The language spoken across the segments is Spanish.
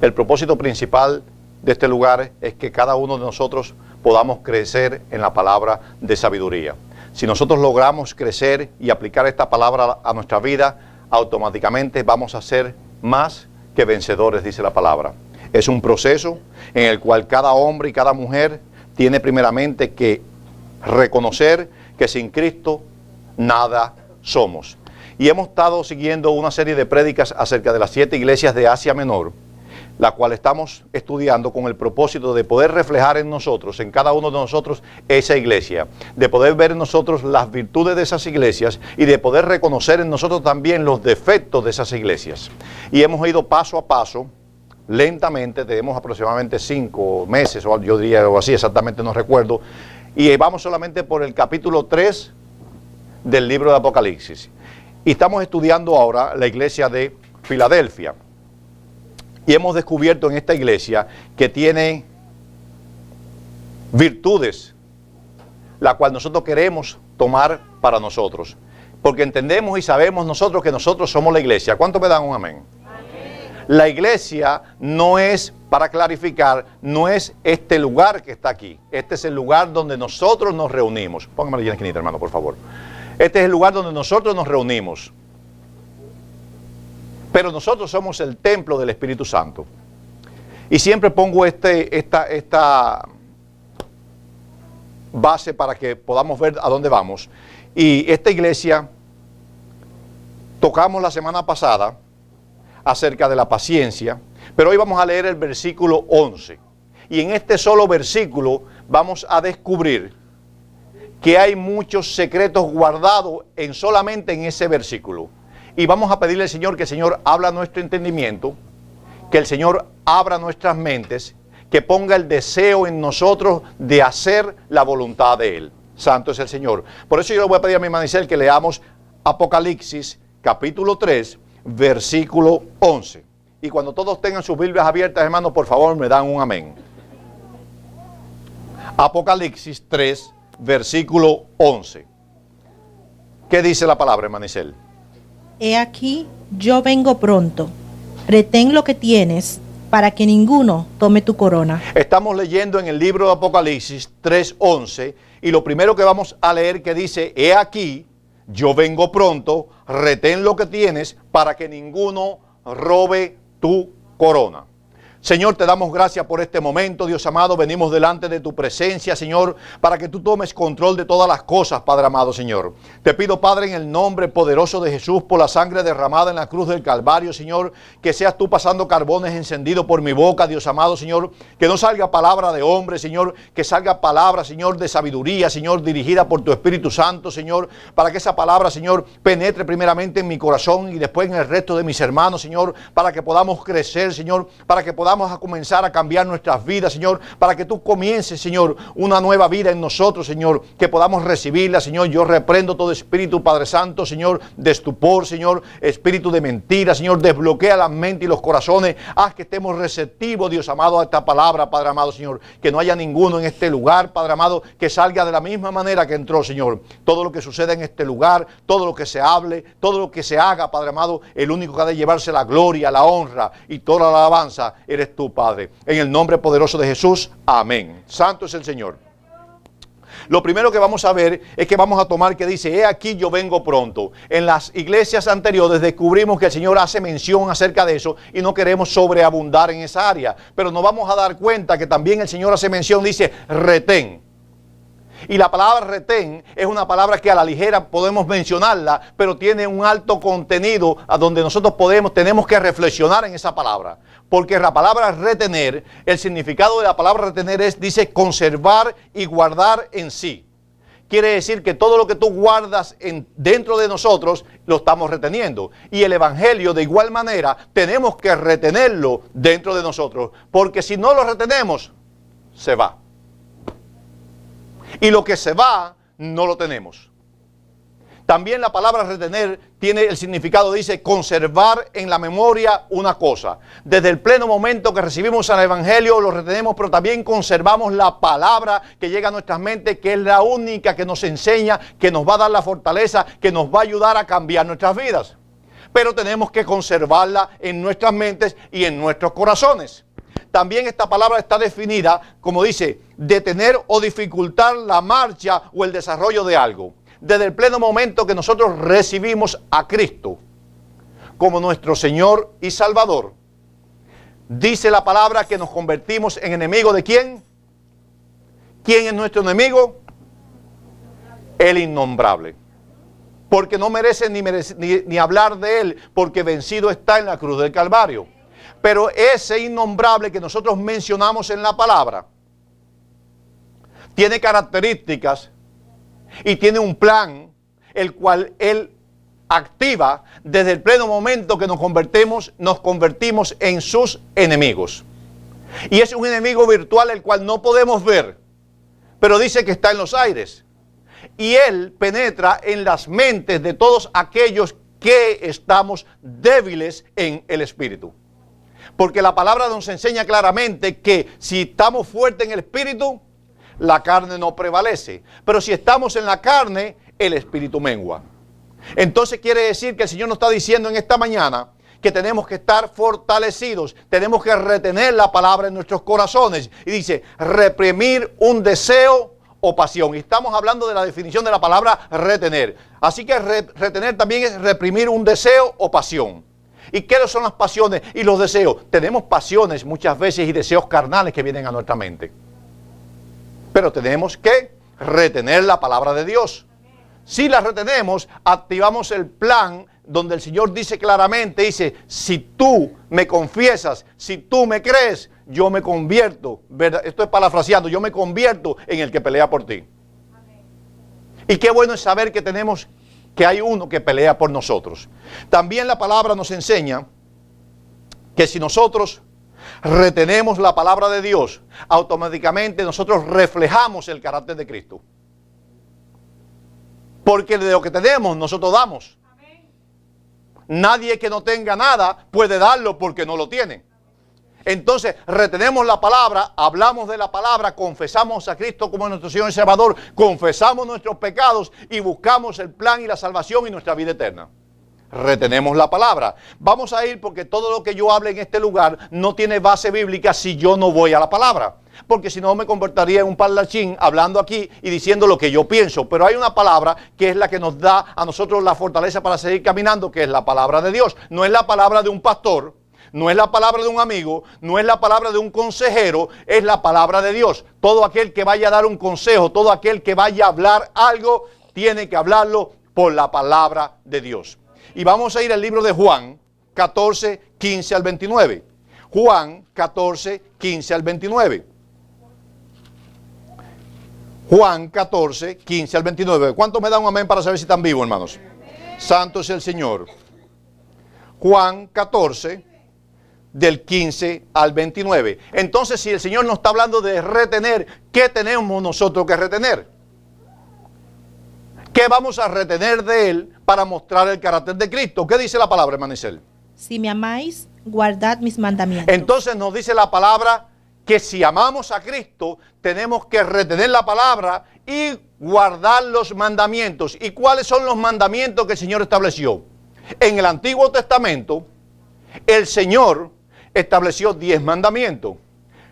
El propósito principal de este lugar es que cada uno de nosotros podamos crecer en la palabra de sabiduría. Si nosotros logramos crecer y aplicar esta palabra a nuestra vida, automáticamente vamos a ser más que vencedores, dice la palabra. Es un proceso en el cual cada hombre y cada mujer tiene primeramente que reconocer que sin Cristo nada somos. Y hemos estado siguiendo una serie de prédicas acerca de las 7 iglesias de Asia Menor, la cual estamos estudiando con el propósito de poder reflejar en nosotros, en cada uno de nosotros, esa iglesia, de poder ver en nosotros las virtudes de esas iglesias y de poder reconocer en nosotros también los defectos de esas iglesias. Y hemos ido paso a paso, lentamente, tenemos aproximadamente 5 meses, o yo diría algo así, exactamente no recuerdo, y vamos solamente por el capítulo 3 del libro de Apocalipsis. Y estamos estudiando ahora la iglesia de Filadelfia. Y hemos descubierto en esta iglesia que tiene virtudes, la cual nosotros queremos tomar para nosotros. Porque entendemos y sabemos nosotros que nosotros somos la iglesia. ¿Cuántos me dan un amén? Amén. La iglesia no es, para clarificar, no es este lugar que está aquí. Este es el lugar donde nosotros nos reunimos. Póngame allí en la esquinita, hermano, por favor. Este es el lugar donde nosotros nos reunimos. Pero nosotros somos el templo del Espíritu Santo. Y siempre pongo esta base para que podamos ver a dónde vamos. Y esta iglesia, tocamos la semana pasada acerca de la paciencia, pero hoy vamos a leer el versículo 11. Y en este solo versículo vamos a descubrir que hay muchos secretos guardados solamente en ese versículo. Y vamos a pedirle al Señor que el Señor abra nuestro entendimiento, que el Señor abra nuestras mentes, que ponga el deseo en nosotros de hacer la voluntad de Él. Santo es el Señor. Por eso yo le voy a pedir a mi hermana Isel que leamos Apocalipsis capítulo 3, versículo 11. Y cuando todos tengan sus Biblias abiertas, hermanos, por favor me dan un amén. Apocalipsis 3, versículo 11. ¿Qué dice la palabra, hermana Isel? He aquí, yo vengo pronto. Retén lo que tienes, para que ninguno tome tu corona. Estamos leyendo en el libro de Apocalipsis 3:11, y lo primero que vamos a leer que dice, he aquí, yo vengo pronto, retén lo que tienes, para que ninguno robe tu corona. Señor, te damos gracias por este momento, Dios amado. Venimos delante de tu presencia, Señor, para que tú tomes control de todas las cosas, Padre amado, Señor. Te pido, Padre, en el nombre poderoso de Jesús, por la sangre derramada en la cruz del Calvario, Señor, que seas tú pasando carbones encendidos por mi boca, Dios amado, Señor. Que no salga palabra de hombre, Señor, que salga palabra, Señor, de sabiduría, Señor, dirigida por tu Espíritu Santo, Señor, para que esa palabra, Señor, penetre primeramente en mi corazón y después en el resto de mis hermanos, Señor, para que podamos crecer, Señor, para que podamos a comenzar a cambiar nuestras vidas, Señor, para que tú comiences, Señor, una nueva vida en nosotros, Señor, que podamos recibirla, Señor. Yo reprendo todo espíritu, Padre Santo, Señor, de estupor, Señor, espíritu de mentira, Señor, desbloquea la mente y los corazones, haz que estemos receptivos, Dios amado, a esta palabra, Padre amado, Señor, que no haya ninguno en este lugar, Padre amado, que salga de la misma manera que entró, Señor. Todo lo que suceda en este lugar, todo lo que se hable, todo lo que se haga, Padre amado, el único que ha de llevarse la gloria, la honra y toda la alabanza eres tú, Padre. En el nombre poderoso de Jesús, amén. Santo es el Señor. Lo primero que vamos a ver es que vamos a tomar que dice, he aquí yo vengo pronto. En las iglesias anteriores descubrimos que el Señor hace mención acerca de eso y no queremos sobreabundar en esa área. Pero nos vamos a dar cuenta que también el Señor hace mención, dice, retén. Y la palabra retén es una palabra que a la ligera podemos mencionarla, pero tiene un alto contenido a donde nosotros tenemos que reflexionar en esa palabra. Porque la palabra retener, el significado de la palabra retener dice conservar y guardar en sí. Quiere decir que todo lo que tú guardas dentro de nosotros lo estamos reteniendo. Y el Evangelio de igual manera tenemos que retenerlo dentro de nosotros. Porque si no lo retenemos, se va. Y lo que se va, no lo tenemos. También la palabra retener tiene el significado, dice, conservar en la memoria una cosa. Desde el pleno momento que recibimos el Evangelio, lo retenemos, pero también conservamos la palabra que llega a nuestras mentes, que es la única que nos enseña, que nos va a dar la fortaleza, que nos va a ayudar a cambiar nuestras vidas. pero tenemos que conservarla en nuestras mentes y en nuestros corazones. También esta palabra está definida como dice, detener o dificultar la marcha o el desarrollo de algo. Desde el pleno momento que nosotros recibimos a Cristo como nuestro Señor y Salvador, dice la palabra que nos convertimos en enemigos ¿de quién? ¿Quién es nuestro enemigo? El innombrable. Porque no merece ni hablar de él, porque vencido está en la cruz del Calvario. Pero ese innombrable que nosotros mencionamos en la palabra, tiene características y tiene un plan, el cual él activa desde el pleno momento que nos convertimos en sus enemigos. Y es un enemigo virtual el cual no podemos ver, pero dice que está en los aires. Y él penetra en las mentes de todos aquellos que estamos débiles en el espíritu. Porque la palabra nos enseña claramente que si estamos fuertes en el espíritu, la carne no prevalece. Pero si estamos en la carne, el espíritu mengua. Entonces quiere decir que el Señor nos está diciendo en esta mañana que tenemos que estar fortalecidos, tenemos que retener la palabra en nuestros corazones. Y dice, reprimir un deseo o pasión. Y estamos hablando de la definición de la palabra retener. Así que retener también es reprimir un deseo o pasión. ¿Y qué son las pasiones y los deseos? Tenemos pasiones muchas veces y deseos carnales que vienen a nuestra mente. Pero tenemos que retener la palabra de Dios. Si la retenemos, activamos el plan donde el Señor dice claramente, dice, si tú me confiesas, si tú me crees, yo me convierto, ¿verdad? Esto es parafraseando, yo me convierto en el que pelea por ti. Amén. Y qué bueno es saber que hay uno que pelea por nosotros. También la palabra nos enseña que si nosotros retenemos la palabra de Dios, automáticamente nosotros reflejamos el carácter de Cristo. Porque de lo que tenemos, nosotros damos. Amén. Nadie que no tenga nada puede darlo porque no lo tiene. Entonces, retenemos la palabra, hablamos de la palabra, confesamos a Cristo como nuestro Señor y Salvador, confesamos nuestros pecados y buscamos el plan y la salvación y nuestra vida eterna. Retenemos la palabra. Vamos a ir porque todo lo que yo hable en este lugar no tiene base bíblica si yo no voy a la palabra. Porque si no me convertiría en un parlachín hablando aquí y diciendo lo que yo pienso. Pero hay una palabra que es la que nos da a nosotros la fortaleza para seguir caminando, que es la palabra de Dios. No es la palabra de un pastor, no es la palabra de un amigo, no es la palabra de un consejero, es la palabra de Dios. Todo aquel que vaya a dar un consejo, todo aquel que vaya a hablar algo, tiene que hablarlo por la palabra de Dios. Y vamos a ir al libro de Juan 14, 15 al 29. Juan 14, 15 al 29. Juan 14, 15 al 29. ¿Cuántos me dan un amén para saber si están vivos, hermanos? Amén. Santo es el Señor. Juan 14, del 15 al 29. Entonces, si el Señor nos está hablando de retener, ¿qué tenemos nosotros que retener? ¿Qué vamos a retener de Él para mostrar el carácter de Cristo? ¿Qué dice la palabra, hermano Isel? Si me amáis, guardad mis mandamientos. Entonces nos dice la palabra que si amamos a Cristo, tenemos que retener la palabra y guardar los mandamientos. ¿Y cuáles son los mandamientos que el Señor estableció? En el Antiguo Testamento, el Señor estableció 10 mandamientos.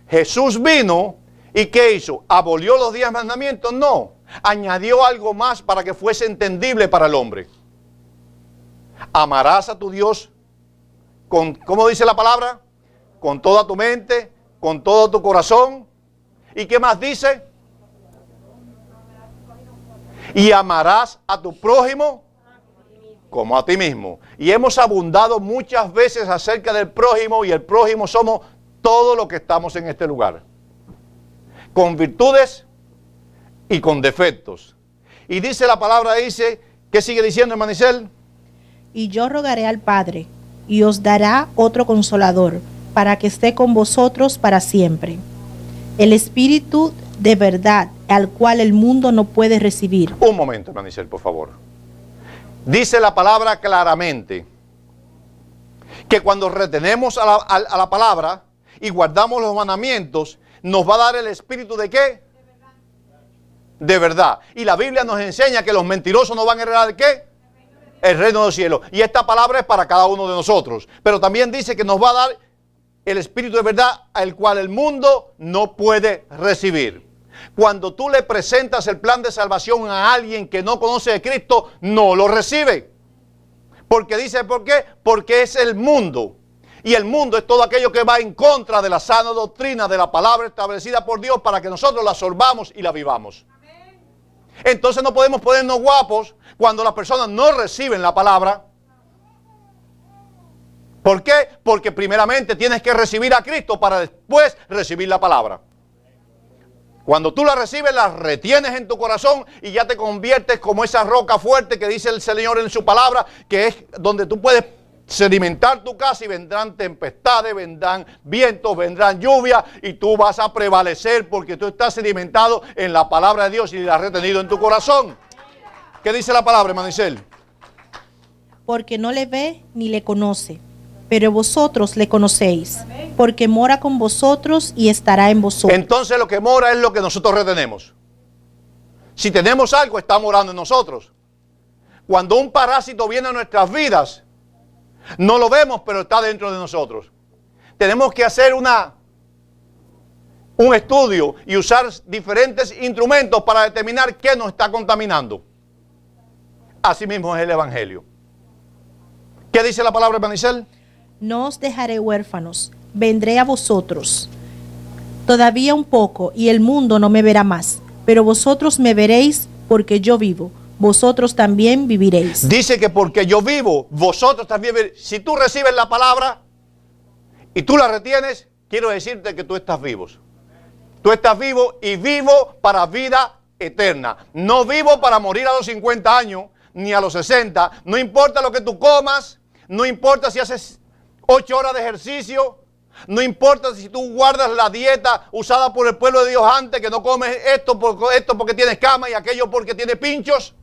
Jesús vino y ¿qué hizo? ¿Abolió los 10 mandamientos? No. Añadió algo más para que fuese entendible para el hombre. Amarás a tu Dios con, ¿cómo dice la palabra? Con toda tu mente, con todo tu corazón. ¿Y qué más dice? Y amarás a tu prójimo como a ti mismo. Y hemos abundado muchas veces acerca del prójimo, y el prójimo somos todos los que estamos en este lugar. Con virtudes y con defectos. Y dice la palabra, dice, ¿qué sigue diciendo, hermano Isel? Y yo rogaré al Padre, y os dará otro consolador, para que esté con vosotros para siempre. El Espíritu de verdad, al cual el mundo no puede recibir. Un momento, hermano Isel, por favor. Dice la palabra claramente que cuando retenemos a la palabra y guardamos los mandamientos, nos va a dar el Espíritu ¿de qué? De verdad. Y la Biblia nos enseña que los mentirosos no van a heredar ¿qué? el reino de los cielos. Y esta palabra es para cada uno de nosotros. Pero también dice que nos va a dar el Espíritu de verdad, al cual el mundo no puede recibir. Cuando tú le presentas el plan de salvación a alguien que no conoce de Cristo, no lo recibe. Porque dice, ¿por qué? Porque es el mundo. Y el mundo es todo aquello que va en contra de la sana doctrina de la palabra establecida por Dios para que nosotros la absorbamos y la vivamos. Entonces no podemos ponernos guapos cuando las personas no reciben la palabra. ¿Por qué? Porque primeramente tienes que recibir a Cristo para después recibir la palabra. Cuando tú la recibes, la retienes en tu corazón y ya te conviertes como esa roca fuerte que dice el Señor en su palabra, que es donde tú puedes sedimentar tu casa y vendrán tempestades, vendrán vientos, vendrán lluvias y tú vas a prevalecer porque tú estás sedimentado en la palabra de Dios y la has retenido en tu corazón. ¿Qué dice la palabra, hermano Isel? Porque no le ve ni le conoce, pero vosotros le conocéis, porque mora con vosotros y estará en vosotros. Entonces lo que mora es lo que nosotros retenemos. Si tenemos algo, está morando en nosotros. Cuando un parásito viene a nuestras vidas, no lo vemos, pero está dentro de nosotros. Tenemos que hacer un estudio y usar diferentes instrumentos para determinar qué nos está contaminando. Así mismo es el Evangelio. ¿Qué dice la palabra, Manicel? No os dejaré huérfanos, vendré a vosotros. Todavía un poco, y el mundo no me verá más, pero vosotros me veréis, porque yo vivo. Vosotros también viviréis. Dice que porque yo vivo, vosotros también viviréis. Si tú recibes la palabra y tú la retienes, quiero decirte que tú estás vivo. Tú estás vivo y vivo para vida eterna. No vivo para morir a los 50 años, ni a los 60. No importa lo que tú comas, no importa si haces 8 horas de ejercicio, no importa si tú guardas la dieta usada por el pueblo de Dios antes, que no comes esto porque tienes cama y aquello porque tienes pinchos.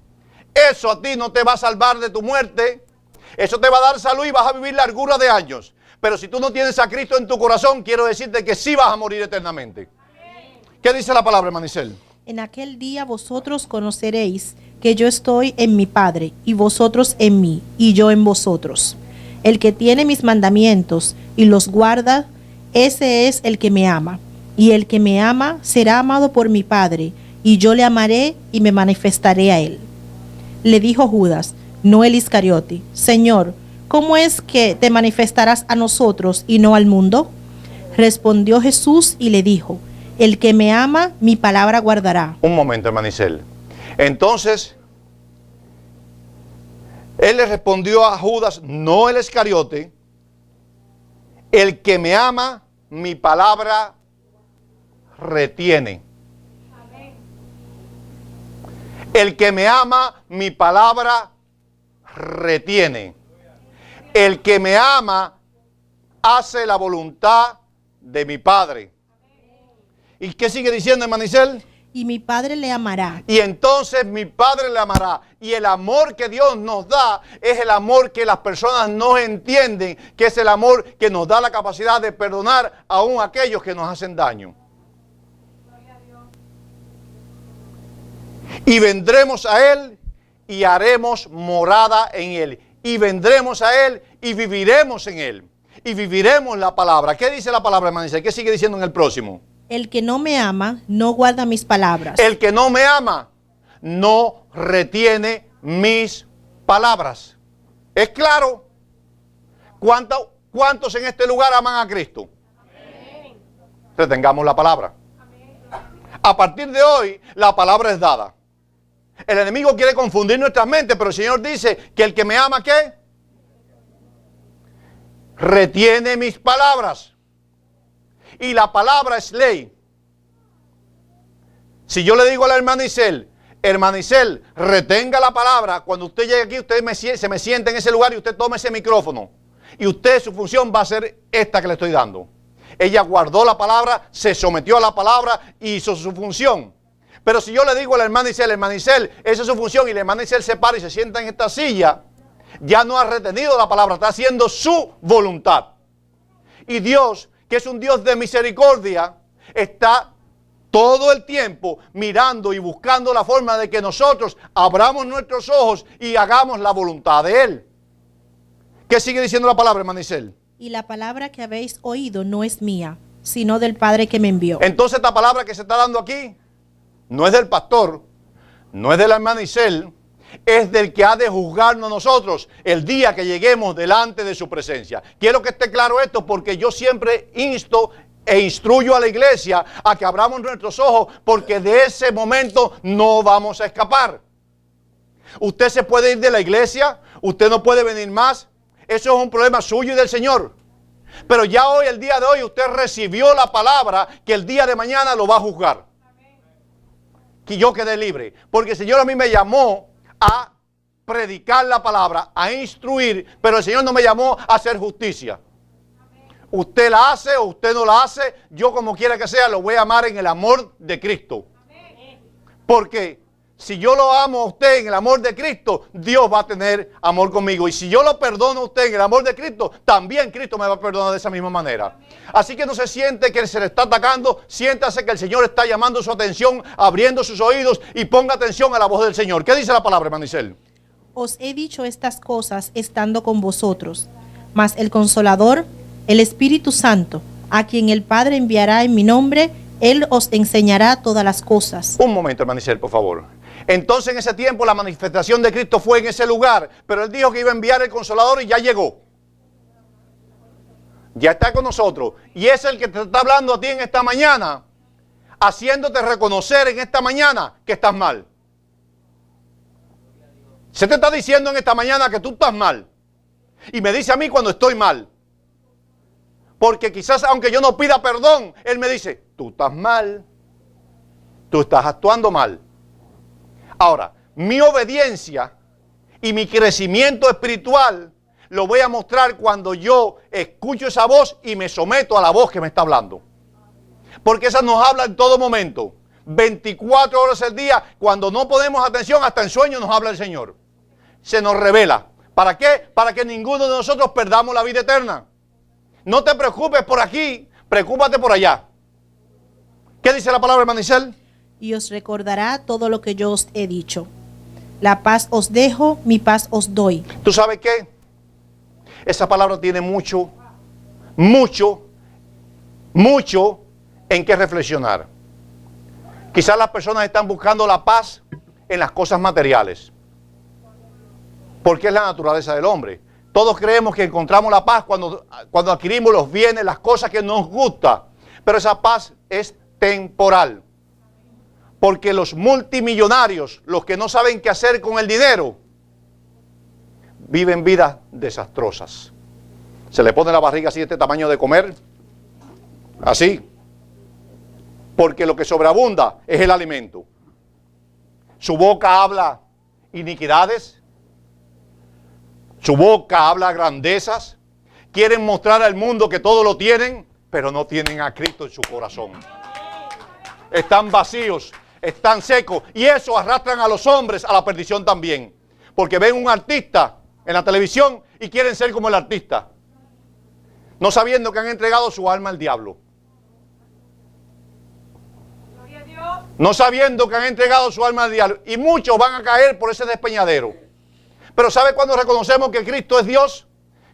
Eso a ti no te va a salvar de tu muerte. Eso te va a dar salud y vas a vivir largura de años. Pero si tú no tienes a Cristo en tu corazón, quiero decirte que sí vas a morir eternamente. ¿Qué dice la palabra, Manicel? En aquel día vosotros conoceréis que yo estoy en mi Padre, y vosotros en mí, y yo en vosotros. El que tiene mis mandamientos y los guarda, ese es el que me ama. Y el que me ama será amado por mi Padre, y yo le amaré y me manifestaré a él. Le dijo Judas, no el Iscariote, Señor, ¿cómo es que te manifestarás a nosotros y no al mundo? Respondió Jesús y le dijo, el que me ama, mi palabra guardará. Un momento, hermanicel. Entonces, él le respondió a Judas, no el Iscariote, el que me ama, mi palabra retiene. El que me ama, mi palabra retiene. El que me ama, hace la voluntad de mi Padre. ¿Y qué sigue diciendo, Manicel? Y mi Padre le amará. Y entonces mi Padre le amará. Y el amor que Dios nos da es el amor que las personas no entienden, que es el amor que nos da la capacidad de perdonar aún a aquellos que nos hacen daño. Y vendremos a Él y haremos morada en Él. Y vendremos a Él y viviremos en Él. Y viviremos la palabra. ¿Qué dice la palabra, hermano? ¿Qué sigue diciendo en el próximo? El que no me ama, no guarda mis palabras. El que no me ama, no retiene mis palabras. ¿Es claro? ¿Cuántos en este lugar aman a Cristo? Amén. Retengamos la palabra. Amén. A partir de hoy, la palabra es dada. El enemigo quiere confundir nuestras mentes, pero el Señor dice que el que me ama, ¿qué? Retiene mis palabras. Y la palabra es ley. Si yo le digo a la hermana Isel, retenga la palabra, cuando usted llegue aquí, usted se me sienta en ese lugar y usted tome ese micrófono. Y usted, su función va a ser esta que le estoy dando. Ella guardó la palabra, se sometió a la palabra y hizo su función. Pero si yo le digo a la hermana Isel, esa es su función, y la hermana Isel se para y se sienta en esta silla, ya no ha retenido la palabra, está haciendo su voluntad. Y Dios, que es un Dios de misericordia, está todo el tiempo mirando y buscando la forma de que nosotros abramos nuestros ojos y hagamos la voluntad de Él. ¿Qué sigue diciendo la palabra, hermana Isel? Y la palabra que habéis oído no es mía, sino del Padre que me envió. Entonces esta palabra que se está dando aquí no es del pastor, no es de la hermana Isel, es del que ha de juzgarnos a nosotros el día que lleguemos delante de su presencia. Quiero que esté claro esto porque yo siempre insto e instruyo a la iglesia a que abramos nuestros ojos porque de ese momento no vamos a escapar. Usted se puede ir de la iglesia, usted no puede venir más, eso es un problema suyo y del Señor. Pero ya hoy, el día de hoy, usted recibió la palabra que el día de mañana lo va a juzgar. Que yo quedé libre. Porque el Señor a mí me llamó a predicar la palabra, a instruir, pero el Señor no me llamó a hacer justicia. Usted la hace o usted no la hace, yo como quiera que sea lo voy a amar en el amor de Cristo. Porque si yo lo amo a usted en el amor de Cristo, Dios va a tener amor conmigo. Y si yo lo perdono a usted en el amor de Cristo, también Cristo me va a perdonar de esa misma manera. Así que no se siente que se le está atacando, siéntase que el Señor está llamando su atención, abriendo sus oídos y ponga atención a la voz del Señor. ¿Qué dice la palabra, hermano Isel? Os he dicho estas cosas estando con vosotros, mas el Consolador, el Espíritu Santo, a quien el Padre enviará en mi nombre, Él os enseñará todas las cosas. Un momento, hermano Isel, por favor. Entonces en ese tiempo la manifestación de Cristo fue en ese lugar, pero Él dijo que iba a enviar el Consolador y ya llegó. Ya está con nosotros. Y es el que te está hablando a ti en esta mañana, haciéndote reconocer en esta mañana que estás mal. Se te está diciendo en esta mañana que tú estás mal. Y me dice a mí cuando estoy mal. Porque quizás aunque yo no pida perdón, Él me dice, tú estás mal. Tú estás actuando mal. Ahora, mi obediencia y mi crecimiento espiritual lo voy a mostrar cuando yo escucho esa voz y me someto a la voz que me está hablando. Porque esa nos habla en todo momento. 24 horas al día, cuando no ponemos atención, hasta en sueños nos habla el Señor. Se nos revela. ¿Para qué? Para que ninguno de nosotros perdamos la vida eterna. No te preocupes por aquí, preocúpate por allá. ¿Qué dice la palabra, hermano Isel? Y os recordará todo lo que yo os he dicho. La paz os dejo, mi paz os doy. ¿Tú sabes qué? Esa palabra tiene mucho en qué reflexionar. Quizás las personas están buscando la paz en las cosas materiales. Porque es la naturaleza del hombre. Todos creemos que encontramos la paz cuando adquirimos los bienes, las cosas que nos gustan. Pero esa paz es temporal. Porque los multimillonarios, los que no saben qué hacer con el dinero, viven vidas desastrosas. Se le pone la barriga así de este tamaño de comer. Así. Porque lo que sobreabunda es el alimento. Su boca habla iniquidades. Su boca habla grandezas. Quieren mostrar al mundo que todo lo tienen, pero no tienen a Cristo en su corazón. Están vacíos, están secos. Y eso arrastran a los hombres a la perdición también. Porque ven un artista en la televisión y quieren ser como el artista. No sabiendo que han entregado su alma al diablo. No sabiendo que han entregado su alma al diablo. Y muchos van a caer por ese despeñadero. Pero ¿sabe cuándo reconocemos que Cristo es Dios?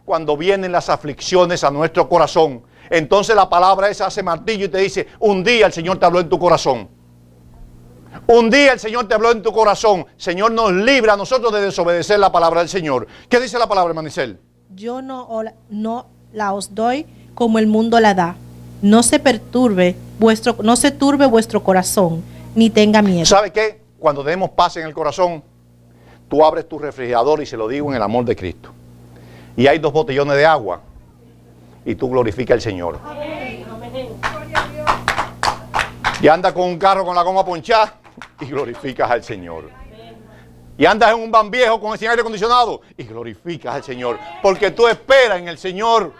Cuando vienen las aflicciones a nuestro corazón. Entonces la palabra esa hace martillo y te dice, un día el Señor te habló en tu corazón. Un día el Señor te habló en tu corazón. Señor nos libra a nosotros de desobedecer la palabra del Señor. ¿Qué dice la palabra, hermano Isel? Yo no la os doy como el mundo la da. No se turbe vuestro corazón, ni tenga miedo. ¿Sabe qué? Cuando tenemos paz en el corazón, tú abres tu refrigerador y se lo digo en el amor de Cristo. Y hay 2 botellones de agua y tú glorificas al Señor. Y andas con un carro con la goma ponchada y glorificas al Señor. Y andas en un van viejo con el sin aire acondicionado y glorificas al Señor. Porque tú esperas en el Señor.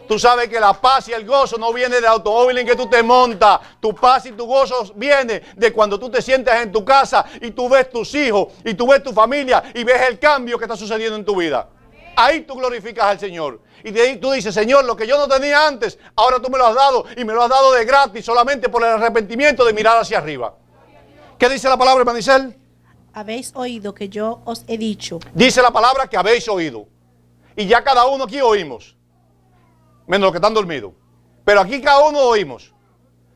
Tú sabes que la paz y el gozo no viene del automóvil en que tú te montas. Tu paz y tu gozo viene de cuando tú te sientas en tu casa y tú ves tus hijos y tú ves tu familia y ves el cambio que está sucediendo en tu vida. Ahí tú glorificas al Señor. Y de ahí tú dices, Señor, lo que yo no tenía antes, ahora tú me lo has dado. Y me lo has dado de gratis solamente por el arrepentimiento de mirar hacia arriba. ¿Qué dice la palabra, hermano Isel? Habéis oído que yo os he dicho. Dice la palabra que habéis oído. Y ya cada uno aquí oímos. Menos los que están dormidos. Pero aquí cada uno oímos.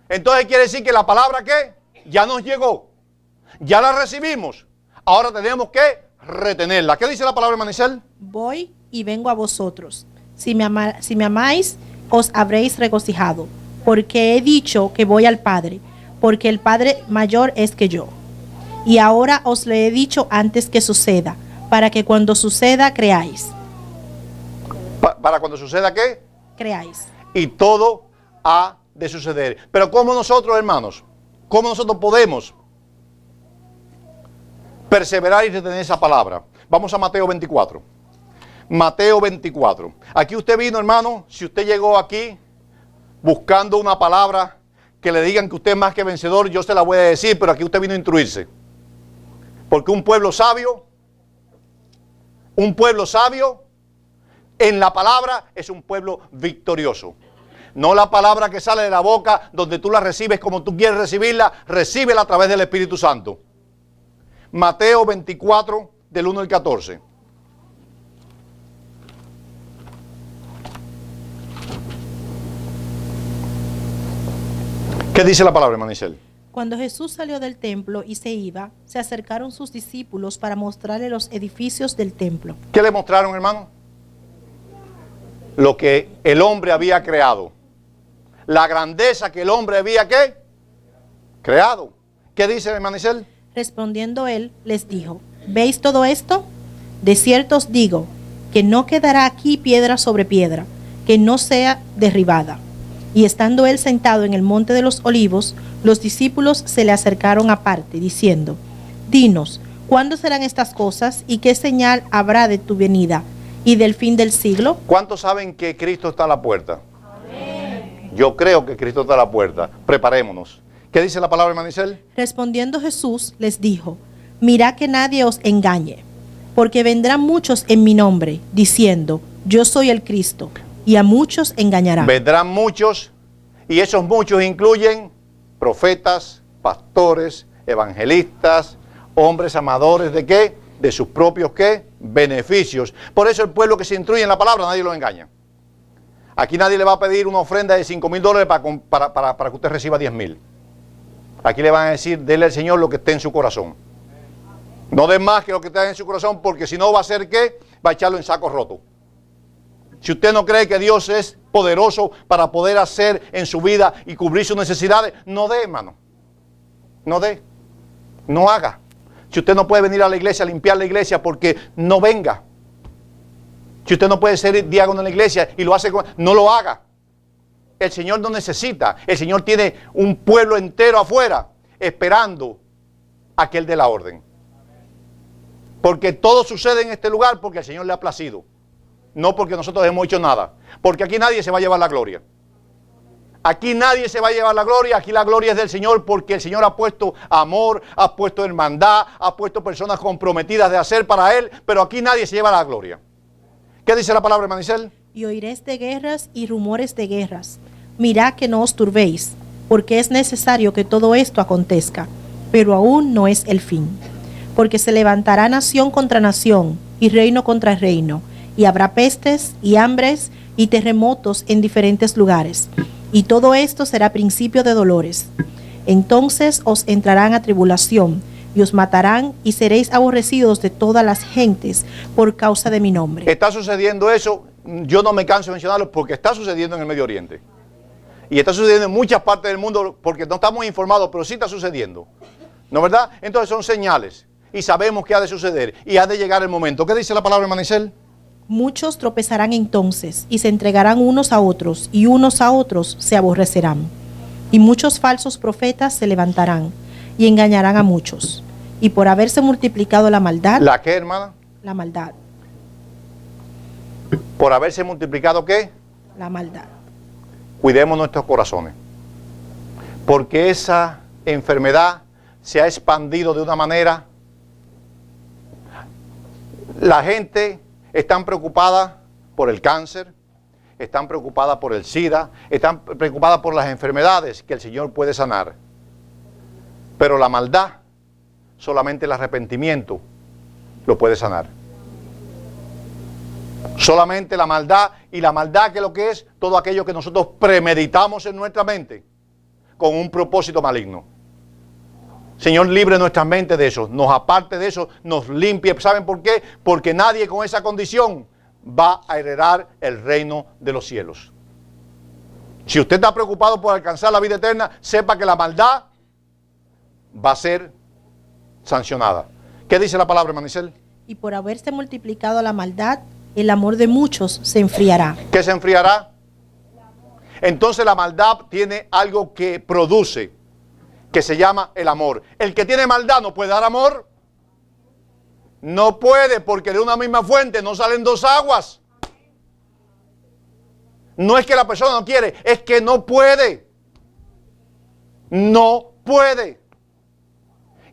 Entonces quiere decir que la palabra ¿qué? Ya nos llegó. Ya la recibimos. Ahora tenemos que retenerla. ¿Qué dice la palabra, hermano Isel? Voy y vengo a vosotros. Si me amáis, os habréis regocijado. Porque he dicho que voy al Padre. Porque el Padre mayor es que yo. Y ahora os lo he dicho antes que suceda, para que cuando suceda creáis. ¿Para cuando suceda qué? Creáis. Y todo ha de suceder. Pero ¿cómo nosotros, hermanos? ¿Cómo nosotros podemos perseverar y retener esa palabra? Vamos a Mateo 24. Mateo 24. Aquí usted vino, hermano, si usted llegó aquí buscando una palabra que le digan que usted es más que vencedor, yo se la voy a decir, pero aquí usted vino a instruirse. Porque un pueblo sabio en la palabra es un pueblo victorioso. No la palabra que sale de la boca donde tú la recibes como tú quieres recibirla, recíbela a través del Espíritu Santo. Mateo 24, del 1 al 14. ¿Qué dice la palabra, hermano Isel? Cuando Jesús salió del templo y se iba, se acercaron sus discípulos para mostrarle los edificios del templo. ¿Qué le mostraron, hermano? Lo que el hombre había creado. La grandeza que el hombre había ¿qué? Creado. ¿Qué dice, hermano Isel? Respondiendo él, les dijo, ¿veis todo esto? De cierto os digo, que no quedará aquí piedra sobre piedra, que no sea derribada. Y estando él sentado en el monte de los olivos, los discípulos se le acercaron aparte, diciendo, dinos, ¿cuándo serán estas cosas y qué señal habrá de tu venida y del fin del siglo? ¿Cuántos saben que Cristo está a la puerta? Amén. Yo creo que Cristo está a la puerta. Preparémonos. ¿Qué dice la palabra, hermano Isel? Respondiendo Jesús les dijo, mirad que nadie os engañe, porque vendrán muchos en mi nombre, diciendo, yo soy el Cristo, y a muchos engañarán. Vendrán muchos, y esos muchos incluyen profetas, pastores, evangelistas, hombres amadores de ¿qué? De sus propios ¿qué? Beneficios. Por eso el pueblo que se instruye en la palabra, nadie lo engaña. Aquí nadie le va a pedir una ofrenda de $5,000 para que usted reciba 10,000. Aquí le van a decir, dele al Señor lo que esté en su corazón. No den más que lo que esté en su corazón, porque si no va a ser ¿qué? Va a echarlo en saco roto. Si usted no cree que Dios es poderoso para poder hacer en su vida y cubrir sus necesidades, no dé, hermano. No dé. No haga. Si usted no puede venir a la iglesia a limpiar la iglesia, porque no venga. Si usted no puede ser diácono en la iglesia y lo hace, no lo haga. El Señor no necesita. El Señor tiene un pueblo entero afuera esperando a que Él dé la orden. Porque todo sucede en este lugar porque el Señor le ha placido. No porque nosotros hemos hecho nada. Porque aquí nadie se va a llevar la gloria. Aquí nadie se va a llevar la gloria. Aquí la gloria es del Señor porque el Señor ha puesto amor, ha puesto hermandad, ha puesto personas comprometidas de hacer para Él. Pero aquí nadie se lleva la gloria. ¿Qué dice la palabra, hermano Isel? Y oiréis de guerras y rumores de guerras. Mirad que no os turbéis, porque es necesario que todo esto acontezca, pero aún no es el fin. Porque se levantará nación contra nación y reino contra reino, y habrá pestes y hambres y terremotos en diferentes lugares. Y todo esto será principio de dolores. Entonces os entrarán a tribulación, y os matarán, y seréis aborrecidos de todas las gentes por causa de mi nombre. Está sucediendo eso, yo no me canso de mencionarlo, porque está sucediendo en el Medio Oriente. Y está sucediendo en muchas partes del mundo, porque no estamos informados, pero sí está sucediendo. ¿No es verdad? Entonces son señales, y sabemos que ha de suceder, y ha de llegar el momento. ¿Qué dice la palabra, hermano Isel? Muchos tropezarán entonces, y se entregarán unos a otros, y unos a otros se aborrecerán. Y muchos falsos profetas se levantarán, y engañarán a muchos. Y por haberse multiplicado la maldad... ¿La qué, hermana? La maldad. ¿Por haberse multiplicado qué? La maldad. Cuidemos nuestros corazones. Porque esa enfermedad se ha expandido de una manera... La gente están preocupadas por el cáncer, están preocupadas por el SIDA, están preocupadas por las enfermedades que el Señor puede sanar. Pero la maldad, solamente el arrepentimiento lo puede sanar. Solamente la maldad, y la maldad que lo que es todo aquello que nosotros premeditamos en nuestra mente con un propósito maligno. Señor, libre nuestra mente de eso, nos aparte de eso, nos limpie. ¿Saben por qué? Porque nadie con esa condición va a heredar el reino de los cielos. Si usted está preocupado por alcanzar la vida eterna, sepa que la maldad va a ser sancionada. ¿Qué dice la palabra, Manicel? Y por haberse multiplicado la maldad, el amor de muchos se enfriará. ¿Qué se enfriará? Entonces la maldad tiene algo que produce, que se llama el amor. El que tiene maldad no puede dar amor. No puede, porque de una misma fuente no salen dos aguas. No es que la persona no quiere, es que no puede. No puede.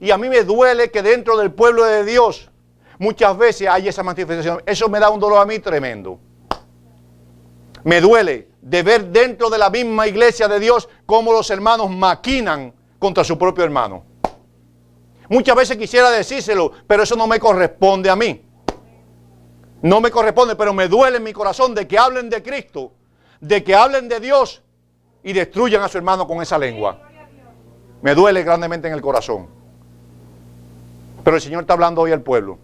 Y a mí me duele que dentro del pueblo de Dios muchas veces hay esa manifestación. Eso me da un dolor a mí tremendo. Me duele de ver dentro de la misma iglesia de Dios cómo los hermanos maquinan contra su propio hermano. Muchas veces quisiera decírselo, pero eso no me corresponde a mí. No me corresponde, pero me duele en mi corazón de que hablen de Cristo, de que hablen de Dios y destruyan a su hermano con esa lengua. Me duele grandemente en el corazón. Pero el Señor está hablando hoy al pueblo.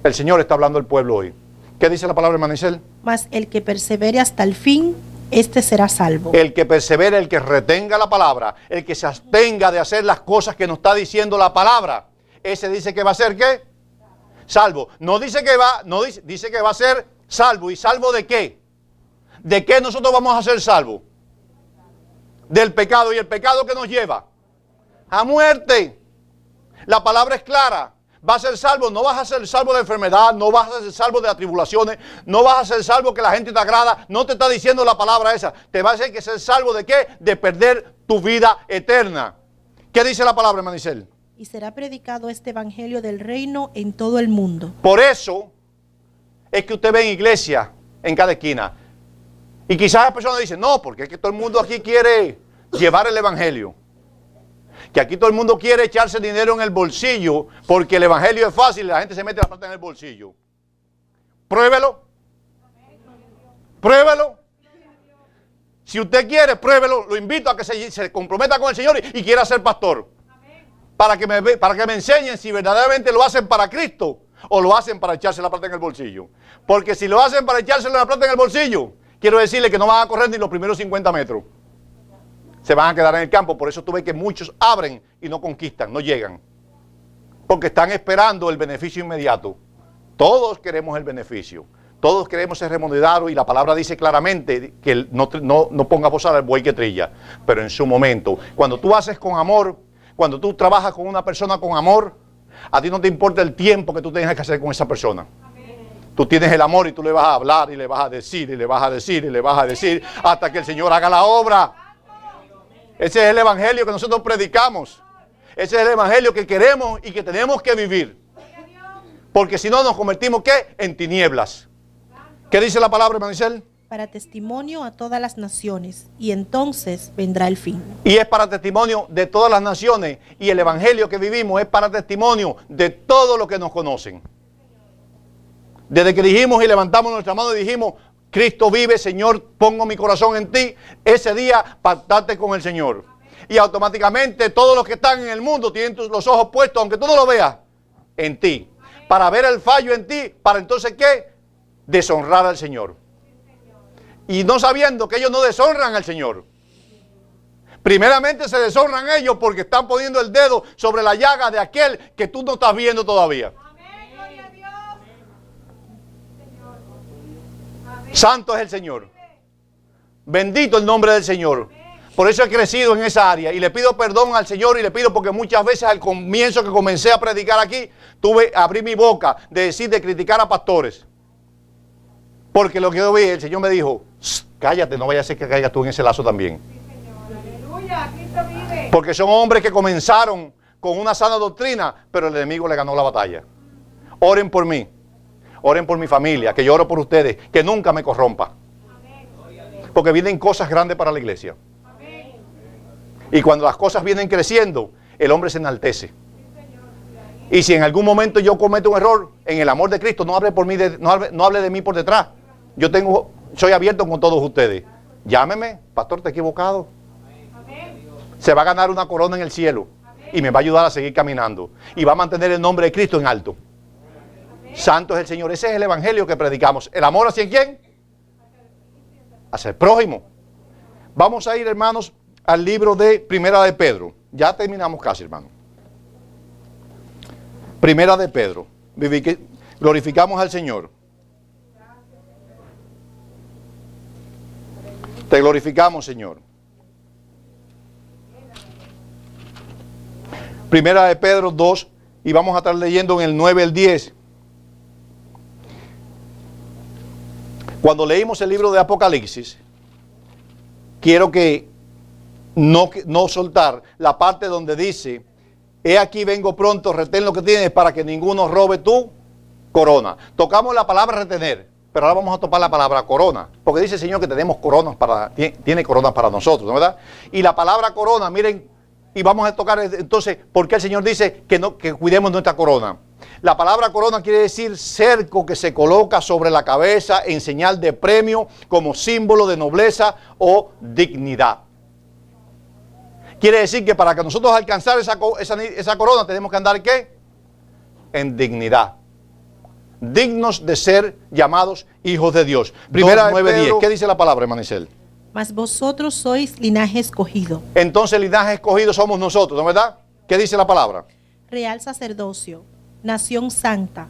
El Señor está hablando al pueblo hoy. ¿Qué dice la palabra de Manicel? Mas el que persevere hasta el fin, este será salvo. El que persevere, el que retenga la palabra, el que se abstenga de hacer las cosas que nos está diciendo la palabra, ese dice que va a ser ¿qué? Salvo. No dice que va, no dice, dice que va a ser salvo. ¿Y salvo de qué? ¿De qué nosotros vamos a ser salvos? Del pecado. ¿Y el pecado que nos lleva? A muerte. La palabra es clara. Vas a ser salvo, no vas a ser salvo de enfermedad, no vas a ser salvo de atribulaciones, no vas a ser salvo que la gente te agrada, no te está diciendo la palabra esa. Te vas a hacer que ser salvo de qué? De perder tu vida eterna. ¿Qué dice la palabra, Manicel? Y será predicado este evangelio del reino en todo el mundo. Por eso es que usted ve en iglesia en cada esquina. Y quizás las personas dicen, no, porque es que todo el mundo aquí quiere llevar el evangelio. Que aquí todo el mundo quiere echarse dinero en el bolsillo porque el evangelio es fácil y la gente se mete la plata en el bolsillo. Pruébelo. Pruébelo. Si usted quiere, pruébelo. Lo invito a que se comprometa con el Señor y quiera ser pastor. Para que me enseñen si verdaderamente lo hacen para Cristo o lo hacen para echarse la plata en el bolsillo. Porque si lo hacen para echarse la plata en el bolsillo, quiero decirle que no van a correr ni los primeros 50 metros. Se van a quedar en el campo. Por eso tú ves que muchos abren y no conquistan, no llegan. Porque están esperando el beneficio inmediato. Todos queremos el beneficio. Todos queremos ser remunerados y la palabra dice claramente que no ponga bozal al buey que trilla. Pero en su momento, cuando tú haces con amor, cuando tú trabajas con una persona con amor, a ti no te importa el tiempo que tú tengas que hacer con esa persona. Tú tienes el amor y tú le vas a hablar y le vas a decir y le vas a decir y le vas a decir hasta que el Señor haga la obra. Ese es el evangelio que nosotros predicamos. Ese es el evangelio que queremos y que tenemos que vivir. Porque si no nos convertimos ¿qué? En tinieblas. ¿Qué dice la palabra, Manicel? Para testimonio a todas las naciones, y entonces vendrá el fin. Y es para testimonio de todas las naciones. Y el evangelio que vivimos es para testimonio de todos los que nos conocen. Desde que dijimos y levantamos nuestra mano y dijimos, Cristo vive, Señor, pongo mi corazón en ti. Ese día pactaste con el Señor. Y automáticamente todos los que están en el mundo tienen los ojos puestos, aunque tú no lo veas, en ti. Para ver el fallo en ti, para entonces ¿qué? Deshonrar al Señor. Y no sabiendo que ellos no deshonran al Señor. Primeramente se deshonran ellos porque están poniendo el dedo sobre la llaga de aquel que tú no estás viendo todavía. Santo es el Señor. Bendito el nombre del Señor. Por eso he crecido en esa área. Y le pido perdón al Señor y le pido porque muchas veces al comienzo que comencé a predicar aquí, abrí mi boca de decir, de criticar a pastores. Porque lo que yo vi, el Señor me dijo, cállate, no vaya a ser que caigas tú en ese lazo también. Porque son hombres que comenzaron con una sana doctrina, pero el enemigo le ganó la batalla. Oren por mí. Oren por mi familia, que yo oro por ustedes, que nunca me corrompa. Porque vienen cosas grandes para la iglesia. Y cuando las cosas vienen creciendo, el hombre se enaltece. Y si en algún momento yo cometo un error, en el amor de Cristo, no hable por mí, no hable de mí por detrás. Soy abierto con todos ustedes. Llámeme, pastor, te he equivocado. Se va a ganar una corona en el cielo. Y me va a ayudar a seguir caminando. Y va a mantener el nombre de Cristo en alto. Santo es el Señor. Ese es el evangelio que predicamos. ¿El amor hacia quién? Hacia el prójimo. Vamos a ir, hermanos, al libro de Primera de Pedro. Ya terminamos casi, hermano. Primera de Pedro. Glorificamos al Señor. Te glorificamos, Señor. Primera de Pedro 2, y vamos a estar leyendo en el 9 al 10. Cuando leímos el libro de Apocalipsis, quiero que no soltar la parte donde dice, he aquí vengo pronto, retén lo que tienes para que ninguno robe tu corona. Tocamos la palabra retener, pero ahora vamos a topar la palabra corona, porque dice el Señor que tenemos coronas tiene coronas para nosotros, ¿no verdad? Y la palabra corona, miren, y vamos a tocar entonces, ¿por qué el Señor dice que cuidemos nuestra corona? La palabra corona quiere decir cerco que se coloca sobre la cabeza en señal de premio como símbolo de nobleza o dignidad. Quiere decir que para que nosotros alcanzar esa corona tenemos que andar ¿qué? En dignidad. Dignos de ser llamados hijos de Dios. Primera 9:10. ¿Qué dice la palabra, Manicel? Mas vosotros sois linaje escogido. Entonces linaje escogido somos nosotros, ¿no es verdad? ¿Qué dice la palabra? Real sacerdocio, nación santa,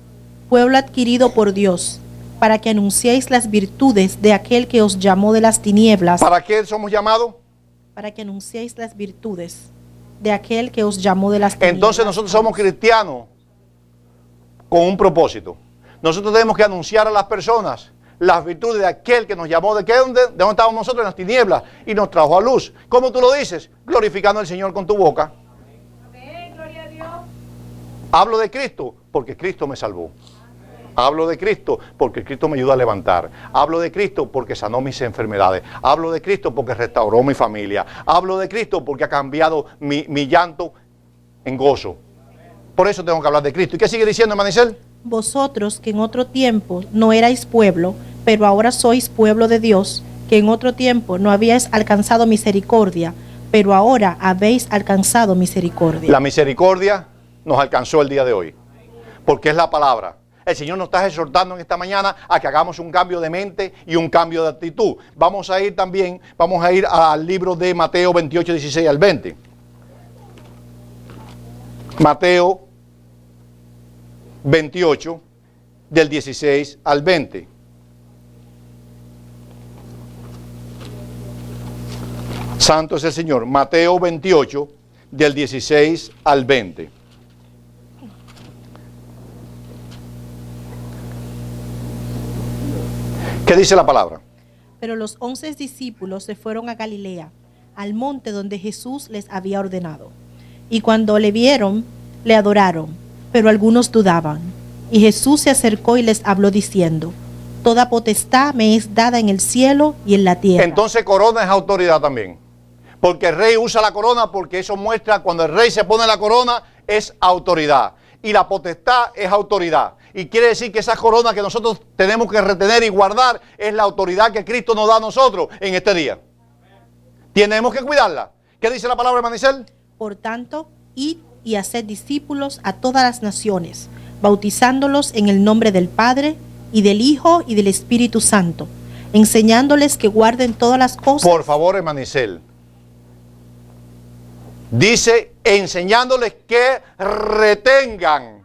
pueblo adquirido por Dios, para que anunciéis las virtudes de aquel que os llamó de las tinieblas. ¿Para qué somos llamados? Para que anunciéis las virtudes de aquel que os llamó de las tinieblas. Entonces nosotros somos cristianos con un propósito. Nosotros tenemos que anunciar a las personas las virtudes de aquel que nos llamó. ¿De dónde estábamos nosotros? En las tinieblas y nos trajo a luz. ¿Cómo tú lo dices? Glorificando al Señor con tu boca. Amén, gloria a Dios. Hablo de Cristo porque Cristo me salvó. Hablo de Cristo porque Cristo me ayuda a levantar. Hablo de Cristo porque sanó mis enfermedades. Hablo de Cristo porque restauró mi familia. Hablo de Cristo porque ha cambiado mi llanto en gozo. Por eso tengo que hablar de Cristo. ¿Y qué sigue diciendo, Manicel? Vosotros que en otro tiempo no erais pueblo, pero ahora sois pueblo de Dios, que en otro tiempo no habíais alcanzado misericordia, pero ahora habéis alcanzado misericordia. La misericordia nos alcanzó el día de hoy, porque es la palabra. El Señor nos está exhortando en esta mañana a que hagamos un cambio de mente y un cambio de actitud. Vamos a ir al libro de Mateo 28, 16 al 20. Mateo 28, del 16 al 20. Santo es el Señor. Mateo 28, del 16 al 20. ¿Qué dice la palabra? Pero los 11 discípulos se fueron a Galilea, al monte donde Jesús les había ordenado. Y cuando le vieron, le adoraron, pero algunos dudaban. Y Jesús se acercó y les habló diciendo, toda potestad me es dada en el cielo y en la tierra. Entonces corona es autoridad también. Porque el rey usa la corona, porque eso muestra cuando el rey se pone la corona es autoridad. Y la potestad es autoridad. Y quiere decir que esa corona que nosotros tenemos que retener y guardar es la autoridad que Cristo nos da a nosotros en este día. Tenemos que cuidarla. ¿Qué dice la palabra, Manicel? Por tanto, id y haced discípulos a todas las naciones, bautizándolos en el nombre del Padre, y del Hijo, y del Espíritu Santo, enseñándoles que guarden todas las cosas. Por favor, Manicel. Dice, enseñándoles que retengan.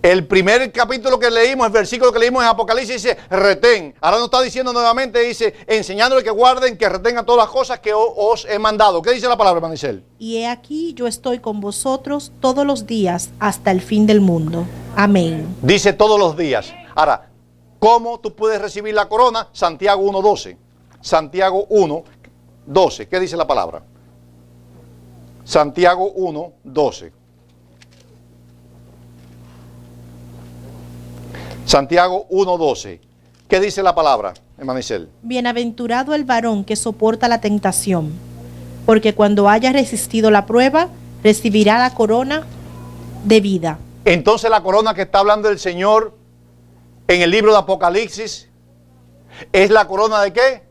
El primer capítulo que leímos, el versículo que leímos en Apocalipsis dice, retén. Ahora nos está diciendo nuevamente, dice, enseñándoles que guarden, que retengan todas las cosas que os he mandado. ¿Qué dice la palabra, Manicel? Y he aquí, yo estoy con vosotros todos los días hasta el fin del mundo. Amén. Dice todos los días. Ahora, ¿cómo tú puedes recibir la corona? Santiago 1:12. Santiago 1:12. ¿Qué dice la palabra? Santiago 1:12. Santiago 1:12. ¿Qué dice la palabra, hermano Isel? Bienaventurado el varón que soporta la tentación, porque cuando haya resistido la prueba, recibirá la corona de vida. Entonces la corona que está hablando el Señor en el libro de Apocalipsis es la corona de ¿qué?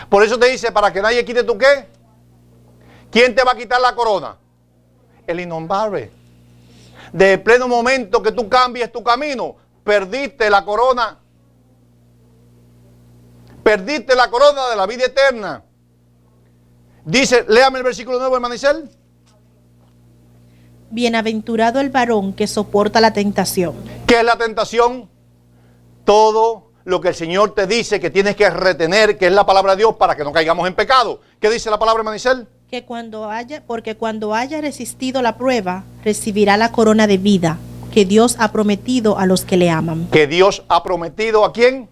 Por eso te dice, para que nadie quite tu ¿qué? ¿Quién te va a quitar la corona? El innombrable. Desde el pleno momento que tú cambies tu camino, perdiste la corona. Perdiste la corona de la vida eterna. Dice, léame el versículo 9, hermano Isel. Bienaventurado el varón que soporta la tentación. ¿Qué es la tentación? Todo lo que el Señor te dice que tienes que retener, que es la palabra de Dios, para que no caigamos en pecado. ¿Qué dice la palabra, hermano Isel? Porque cuando haya resistido la prueba, recibirá la corona de vida que Dios ha prometido a los que le aman. Que Dios ha prometido ¿a quién?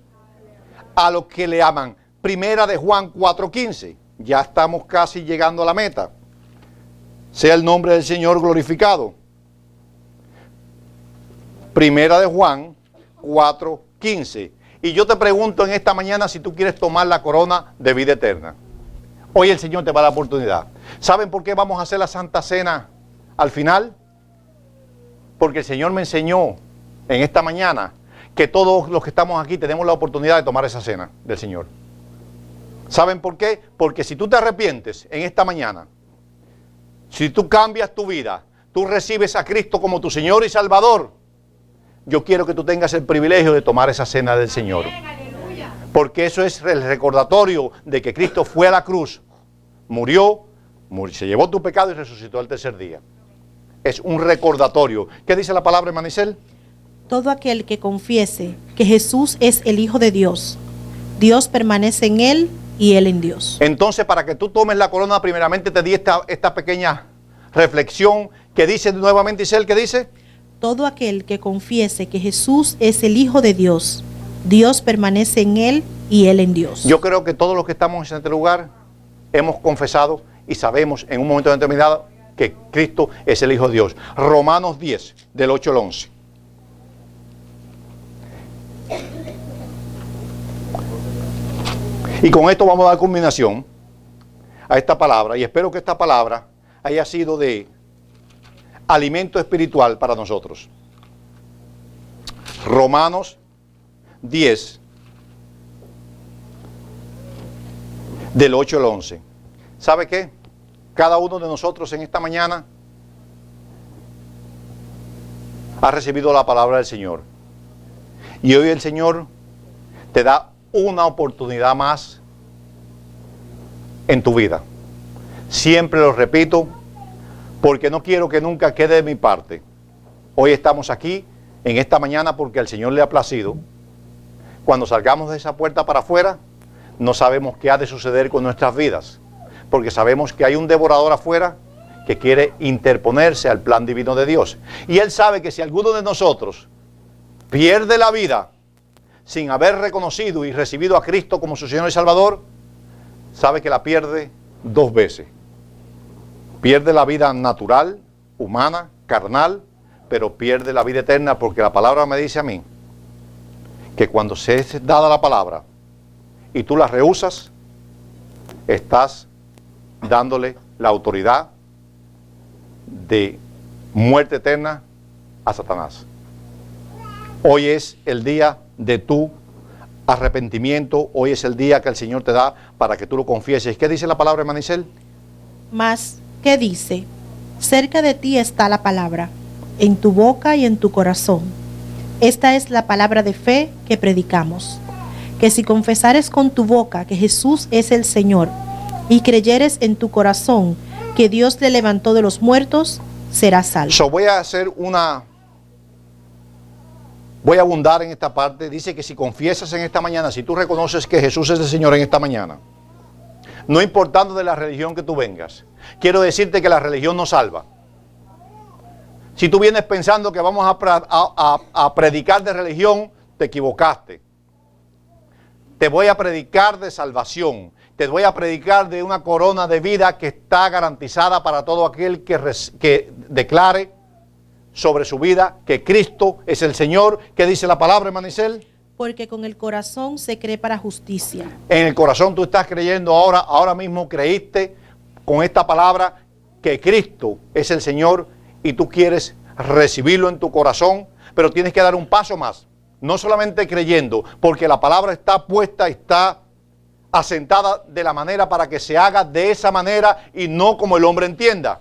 A los que le aman. Primera de Juan 4:15. Ya estamos casi llegando a la meta. Sea el nombre del Señor glorificado. Primera de Juan 4:15. Y yo te pregunto en esta mañana si tú quieres tomar la corona de vida eterna. Hoy el Señor te va a dar la oportunidad. ¿Saben por qué vamos a hacer la Santa Cena al final? Porque el Señor me enseñó en esta mañana que todos los que estamos aquí tenemos la oportunidad de tomar esa cena del Señor. ¿Saben por qué? Porque si tú te arrepientes en esta mañana, si tú cambias tu vida, tú recibes a Cristo como tu Señor y Salvador, yo quiero que tú tengas el privilegio de tomar esa cena del Señor. Porque eso es el recordatorio de que Cristo fue a la cruz, murió, se llevó tu pecado y resucitó al tercer día. Es un recordatorio. ¿Qué dice la palabra, hermano Isel? Todo aquel que confiese que Jesús es el Hijo de Dios, Dios permanece en él y él en Dios. Entonces, para que tú tomes la corona, primeramente te di esta pequeña reflexión que dice nuevamente, Isel, ¿qué dice? Todo aquel que confiese que Jesús es el Hijo de Dios, Dios permanece en él y él en Dios. Yo creo que todos los que estamos en este lugar hemos confesado y sabemos en un momento determinado que Cristo es el Hijo de Dios. Romanos 10, del 8 al 11. Y con esto vamos a dar culminación a esta palabra, y espero que esta palabra haya sido de alimento espiritual para nosotros. Romanos 10, del 8 al 11. ¿Sabe qué? Cada uno de nosotros en esta mañana ha recibido la palabra del Señor. Y hoy el Señor te da una oportunidad más en tu vida. Siempre lo repito, porque no quiero que nunca quede de mi parte. Hoy estamos aquí en esta mañana porque al Señor le ha placido. Cuando salgamos de esa puerta para afuera, no sabemos qué ha de suceder con nuestras vidas, porque sabemos que hay un devorador afuera que quiere interponerse al plan divino de Dios. Y Él sabe que si alguno de nosotros pierde la vida sin haber reconocido y recibido a Cristo como su Señor y Salvador, sabe que la pierde dos veces. Pierde la vida natural, humana, carnal, pero pierde la vida eterna, porque la palabra me dice a mí que cuando se es dada la palabra y tú la rehusas, estás dándole la autoridad de muerte eterna a Satanás. Hoy es el día de tu arrepentimiento, hoy es el día que el Señor te da para que tú lo confieses. ¿Qué dice la palabra, hermano Isel? Mas, ¿qué dice? Cerca de ti está la palabra, en tu boca y en tu corazón. Esta es la palabra de fe que predicamos. Que si confesares con tu boca que Jesús es el Señor y creyeres en tu corazón que Dios le levantó de los muertos, serás salvo. Voy a abundar en esta parte. Dice que si confiesas en esta mañana, si tú reconoces que Jesús es el Señor en esta mañana, no importando de la religión que tú vengas, quiero decirte que la religión no salva. Si tú vienes pensando que vamos a predicar de religión, te equivocaste. Te voy a predicar de salvación. Te voy a predicar de una corona de vida que está garantizada para todo aquel que declare sobre su vida que Cristo es el Señor. ¿Qué dice la palabra, hermana Isel? Porque con el corazón se cree para justicia. En el corazón tú estás creyendo ahora mismo creíste con esta palabra que Cristo es el Señor y tú quieres recibirlo en tu corazón, pero tienes que dar un paso más. No solamente creyendo, porque la palabra está puesta, está asentada de la manera para que se haga de esa manera y no como el hombre entienda.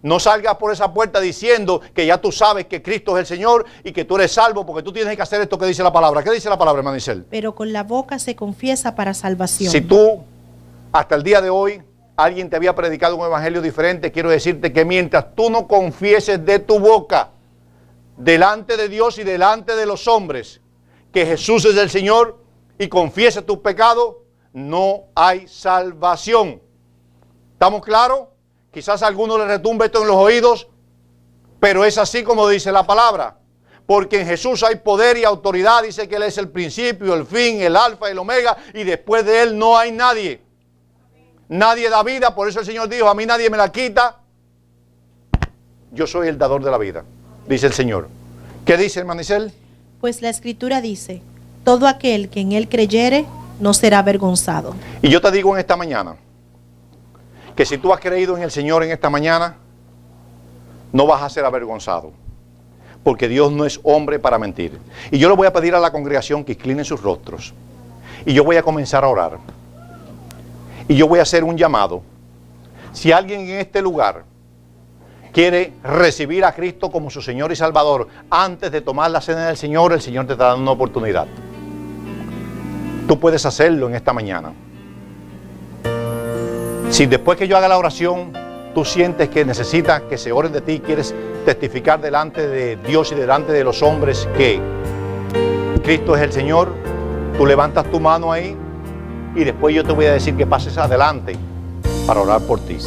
No salgas por esa puerta diciendo que ya tú sabes que Cristo es el Señor y que tú eres salvo, porque tú tienes que hacer esto que dice la palabra. ¿Qué dice la palabra, hermano Isel? Pero con la boca se confiesa para salvación. Si tú, hasta el día de hoy, alguien te había predicado un evangelio diferente, quiero decirte que mientras tú no confieses de tu boca, delante de Dios y delante de los hombres, que Jesús es el Señor y confieses tus pecados, no hay salvación. ¿Estamos claros? Quizás a alguno le retumbe esto en los oídos, pero es así como dice la palabra. Porque en Jesús hay poder y autoridad. Dice que Él es el principio, el fin, el alfa y el omega. Y después de Él no hay nadie. Nadie da vida. Por eso el Señor dijo, a mí nadie me la quita. Yo soy el dador de la vida, dice el Señor. ¿Qué dice, hermano Isel? Pues la Escritura dice, todo aquel que en Él creyere no será avergonzado. Y yo te digo en esta mañana, que si tú has creído en el Señor en esta mañana, no vas a ser avergonzado. Porque Dios no es hombre para mentir. Y yo le voy a pedir a la congregación que incline sus rostros. Y yo voy a comenzar a orar. Y yo voy a hacer un llamado. Si alguien en este lugar quiere recibir a Cristo como su Señor y Salvador, antes de tomar la cena del Señor, el Señor te está dando una oportunidad. Tú puedes hacerlo en esta mañana. Si después que yo haga la oración, tú sientes que necesitas que se ore de ti, quieres testificar delante de Dios y delante de los hombres que Cristo es el Señor, tú levantas tu mano ahí y después yo te voy a decir que pases adelante para orar por ti.